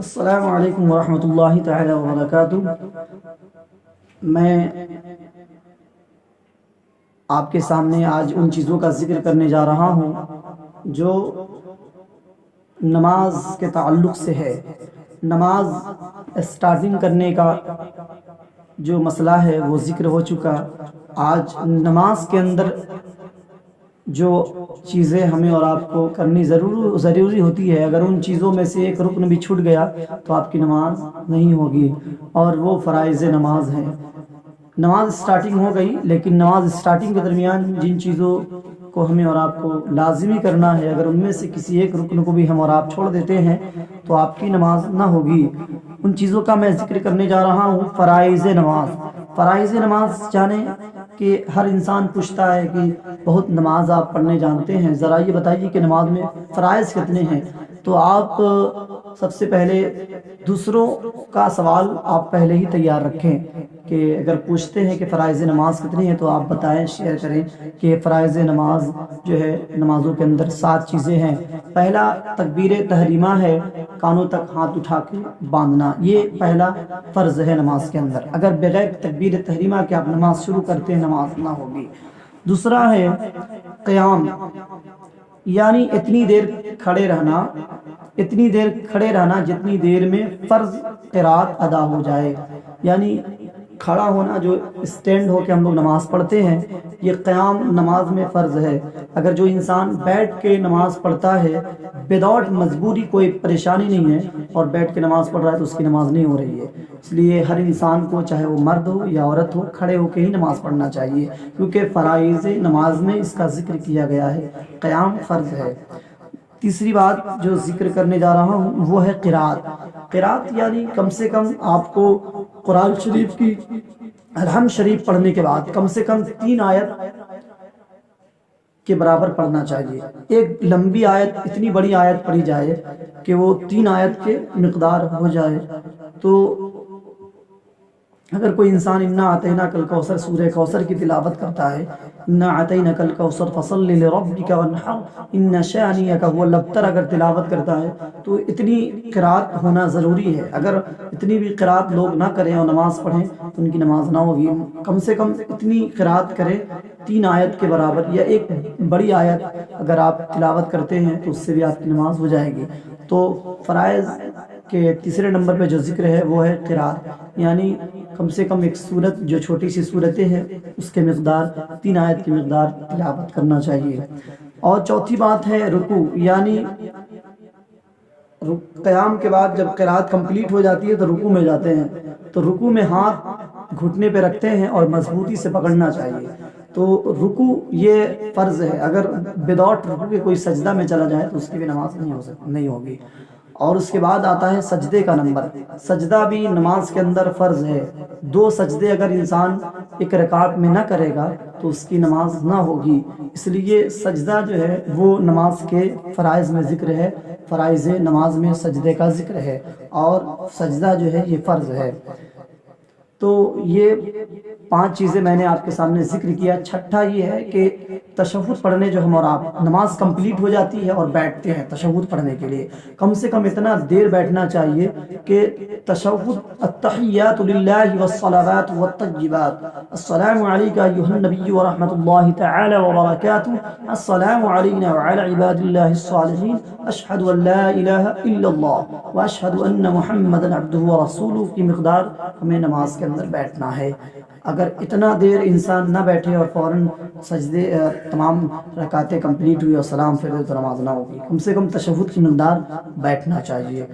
السلام علیکم ورحمۃ اللہ تعالی وبرکاتہ۔ میں آپ کے سامنے آج ان چیزوں کا ذکر کرنے جا رہا ہوں جو نماز کے تعلق سے ہے۔ نماز اسٹارٹنگ کرنے کا جو مسئلہ ہے وہ ذکر ہو چکا۔ آج نماز کے اندر جو چیزیں ہمیں اور آپ کو کرنی ضروری ہوتی ہے، اگر ان چیزوں میں سے ایک رکن بھی چھوٹ گیا تو آپ کی نماز نہیں ہوگی، اور وہ فرائض نماز ہیں۔ نماز سٹارٹنگ ہو گئی، لیکن نماز سٹارٹنگ کے درمیان جن چیزوں کو ہمیں اور آپ کو لازمی کرنا ہے، اگر ان میں سے کسی ایک رکن کو بھی ہم اور آپ چھوڑ دیتے ہیں تو آپ کی نماز نہ ہوگی۔ ان چیزوں کا میں ذکر کرنے جا رہا ہوں۔ فرائض نماز۔ فرائض نماز جانیں کہ ہر انسان پوچھتا ہے کہ بہت نماز آپ پڑھنے جانتے ہیں، ذرا یہ بتائیے کہ نماز میں فرائض کتنے ہیں۔ تو آپ سب سے پہلے دوسروں کا سوال آپ پہلے ہی تیار رکھیں کہ اگر پوچھتے ہیں کہ فرائض نماز کتنی ہے تو آپ بتائیں، شیئر کریں کہ فرائض نماز جو ہے نمازوں کے اندر 7 چیزیں ہیں۔ پہلا تکبیر تحریمہ ہے، کانوں تک ہاتھ اٹھا کے باندھنا، یہ پہلا فرض ہے نماز کے اندر۔ اگر بغیر تکبیر تحریمہ کے آپ نماز شروع کرتے ہیں نماز نہ ہوگی۔ دوسرا ہے قیام، یعنی اتنی دیر کھڑے رہنا جتنی دیر میں فرض قرات ادا ہو جائے، یعنی کھڑا ہونا جو اسٹینڈ ہو کے ہم لوگ نماز پڑھتے ہیں، یہ قیام نماز میں فرض ہے۔ اگر جو انسان بیٹھ کے نماز پڑھتا ہے وداؤٹ مجبوری، کوئی پریشانی نہیں ہے، اور بیٹھ کے نماز پڑھ رہا ہے تو اس کی نماز نہیں ہو رہی ہے۔ اس لیے ہر انسان کو، چاہے وہ مرد ہو یا عورت ہو، کھڑے ہو کے ہی نماز پڑھنا چاہیے، کیونکہ فرائض نماز میں اس کا ذکر کیا گیا ہے، قیام فرض ہے۔ تیسری بات جو ذکر کرنے جا رہا ہوں وہ ہے قرات۔ قرات یعنی کم سے کم آپ کو قرآن شریف کی الحمد شریف پڑھنے کے بعد کم سے کم 3 آیت کے برابر پڑھنا چاہیے۔ ایک لمبی آیت، اتنی بڑی آیت پڑھی جائے کہ وہ 3 آیت کے مقدار ہو جائے۔ تو اگر کوئی انسان انا اعطیناک الکوثر، سورہ کوثر کی تلاوت کرتا ہے، انا اعطیناک الکوثر فصل لربک وانحر ان شانئک هو الابتر، اگر تلاوت کرتا ہے تو اتنی قرات ہونا ضروری ہے۔ اگر اتنی بھی قرات لوگ نہ کریں اور نماز پڑھیں تو ان کی نماز نہ ہوگی۔ کم سے کم اتنی قرات کریں 3 آیت کے برابر، یا ایک بڑی آیت اگر آپ تلاوت کرتے ہیں تو اس سے بھی آپ کی نماز ہو جائے گی۔ تو فرائض کے تیسرے نمبر پہ جو ذکر ہے وہ ہے قرات، یعنی کم سے کم ایک سورت جو چھوٹی سی صورتیں ہیں اس کے مقدار 3 آیت کی مقدار تلاوت کرنا چاہیے۔ اور چوتھی بات ہے رکوع، یعنی قیام کے بعد جب قرات کمپلیٹ ہو جاتی ہے تو رکوع میں جاتے ہیں، تو رکوع میں ہاتھ گھٹنے پہ رکھتے ہیں اور مضبوطی سے پکڑنا چاہیے۔ تو رکوع یہ فرض ہے، اگر وداؤٹ رکوع کے کوئی سجدہ میں چلا جائے تو اس کی بھی نماز نہیں ہوگی۔ اور اس کے بعد آتا ہے سجدے کا نمبر۔ سجدہ بھی نماز کے اندر فرض ہے۔ 2 سجدے اگر انسان ایک رکعت میں نہ کرے گا تو اس کی نماز نہ ہوگی۔ اس لیے سجدہ جو ہے وہ نماز کے فرائض میں ذکر ہے، فرائض نماز میں سجدے کا ذکر ہے، اور سجدہ جو ہے یہ فرض ہے۔ تو یہ 5 چیزیں میں نے آپ کے سامنے ذکر کیا۔ چھٹا یہ ہے کہ تشہد پڑھنے جو ہم اور آپ، نماز کمپلیٹ ہو جاتی ہے اور بیٹھتے ہیں تشہد پڑھنے کے لیے، کم سے کم اتنا دیر بیٹھنا چاہیے کہ تشہد، التحیات للہ والصلوات والطیبات، السلام علیک ایھا النبی ورحمۃ اللہ تعالی وبرکاتہ، السلام علینا وعلی عباد اللہ الصالحین، اشہد ان لا الہ الا اللہ واشہد ان محمدا عبدہ ورسولہ کی مقدار ہمیں نماز کے اندر بیٹھنا ہے۔ اگر اتنا دیر انسان نہ بیٹھے اور فوراً سجدے تمام رکعتیں کمپلیٹ ہوئی اور سلام پھر تو نماز نہ ہوگی۔ کم سے کم تشہد کی مقدار بیٹھنا چاہیے۔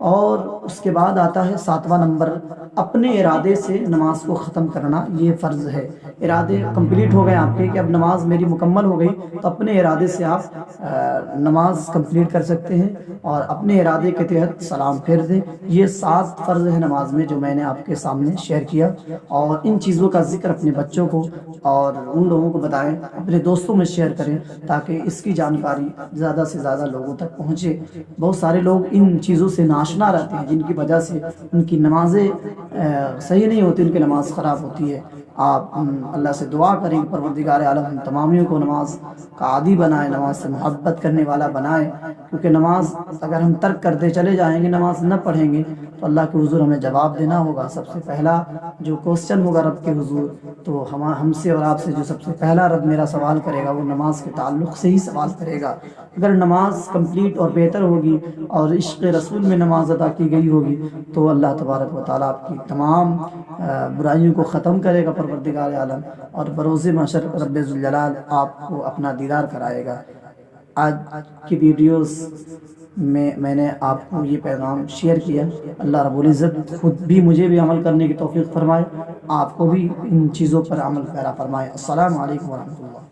اور اس کے بعد آتا ہے 7واں نمبر، اپنے ارادے سے نماز کو ختم کرنا، یہ فرض ہے۔ ارادے کمپلیٹ ہو گئے آپ کے کہ اب نماز میری مکمل ہو گئی، تو اپنے ارادے سے آپ نماز کمپلیٹ کر سکتے ہیں اور اپنے ارادے کے تحت سلام پھیر دیں۔ یہ 7 فرض ہے نماز میں جو میں نے آپ کے سامنے شیئر کیا، اور ان چیزوں کا ذکر اپنے بچوں کو اور ان لوگوں کو بتائیں، اپنے دوستوں میں شیئر کریں تاکہ اس کی جانکاری زیادہ سے زیادہ لوگوں تک پہنچے۔ بہت سارے لوگ ان چیزوں سے ناشنا ناشنا رہتے ہیں، جن کی وجہ سے ان کی نمازیں صحیح نہیں ہوتی، ان کی نماز خراب ہوتی ہے۔ آپ اللہ سے دعا کریں کہ پروردگار عالم ہم تمامیوں کو نماز کا عادی بنائے، نماز سے محبت کرنے والا بنائے، کیونکہ نماز اگر ہم ترک کرتے چلے جائیں گے، نماز نہ پڑھیں گے تو اللہ کے حضور ہمیں جواب دینا ہوگا۔ سب سے پہلا جو کوسچن ہوگا رب کے حضور، تو ہم سے اور آپ سے جو سب سے پہلا رب میرا سوال کرے گا وہ نماز کے تعلق سے ہی سوال کرے گا۔ اگر نماز کمپلیٹ اور بہتر ہوگی اور عشق رسول میں نماز ادا کی گئی ہوگی تو اللہ تبارک و تعالیٰ آپ کی تمام برائیوں کو ختم کرے گا پروردگار عالم، اور بروز محشر رب ذوالجلال آپ کو اپنا دیدار کرائے گا۔ آج کی ویڈیوز میں نے آپ کو یہ پیغام شیئر کیا۔ اللہ رب العزت خود بھی مجھے بھی عمل کرنے کی توفیق فرمائے، آپ کو بھی ان چیزوں پر عمل پیرا فرمائے۔ السلام علیکم ورحمۃ اللہ۔